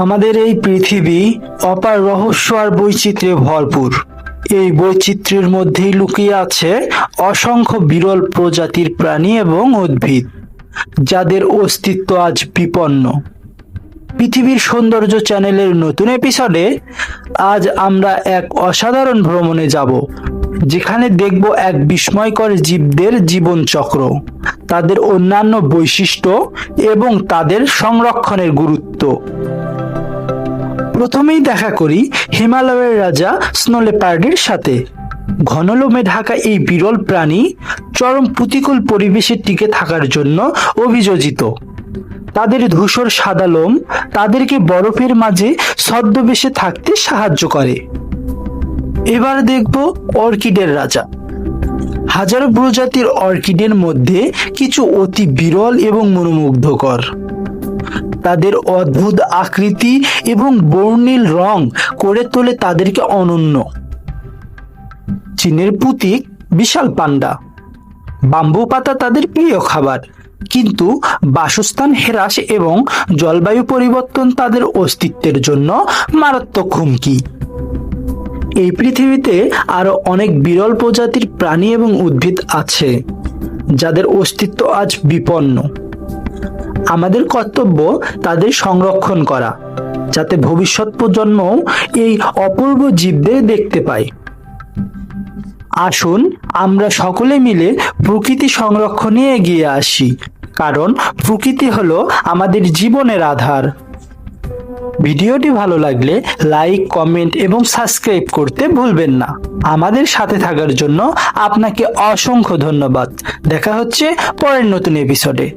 আমাদের এই পৃথিবী অপার রহস্য আর বৈচিত্র্যে ভরপুর। এই বৈচিত্র্যের মধ্যেই লুকিয়ে আছে অসংখ্য বিরল প্রজাতির প্রাণী এবং উদ্ভিদ, যাদের অস্তিত্ব আজ বিপন্ন। পৃথিবীর সৌন্দর্য চ্যানেলের নতুন এপিসোডে আজ আমরা এক অসাধারণ ভ্রমণে যাব, যেখানে দেখব এক বিস্ময়কর জীবদের জীবনচক্র, তাদের অন্যান্য বৈশিষ্ট্য এবং তাদের সংরক্ষণের গুরুত্ব। প্রথমেই দেখা করি হিমালয়ের রাজা স্নো লেপার্ডের সাথে। ঘন লোমে ঢাকা এই বিরল প্রাণী চরম প্রতিকূল পরিবেশে টিকে থাকার জন্য অভিযোজিত। তাদের ধূসর সাদা লোম তাদেরকে বরফের মাঝে ছদ্মবেশে থাকতে সাহায্য করে। এবার দেখব অর্কিডের রাজা। হাজারো প্রজাতির অর্কিডের মধ্যে কিছু অতি বিরল এবং মনোমুগ্ধকর। তাদের অদ্ভুত আকৃতি এবং বর্ণিল রং করে তোলে তাদেরকে অনন্য। চীনের প্রতীক বিশাল পান্ডা। বাম্বু পাতা তাদের প্রিয় খাবার, কিন্তু বাসস্থান হ্রাস এবং জলবায়ু পরিবর্তন তাদের অস্তিত্বের জন্য মারাত্মক হুমকি। এই পৃথিবীতে আরো অনেক বিরল প্রজাতির প্রাণী এবং উদ্ভিদ আছে, যাদের অস্তিত্ব আজ বিপন্ন। আমাদের কর্তব্য তাদের সংরক্ষণ করা, যাতে ভবিষ্যৎ প্রজন্মও এই অপূর্ব জীবদের দেখতে পায়। আসুন আমরা সকলে মিলে প্রকৃতি সংরক্ষণে এগিয়ে আসি, কারণ প্রকৃতি হলো আমাদের জীবনের আধার। ভিডিওটি ভালো লাগলে লাইক, কমেন্ট এবং সাবস্ক্রাইব করতে ভুলবেন না। আমাদের সাথে থাকার জন্য আপনাকে অসংখ্য ধন্যবাদ। দেখা হচ্ছে পরের নতুন এপিসোডে।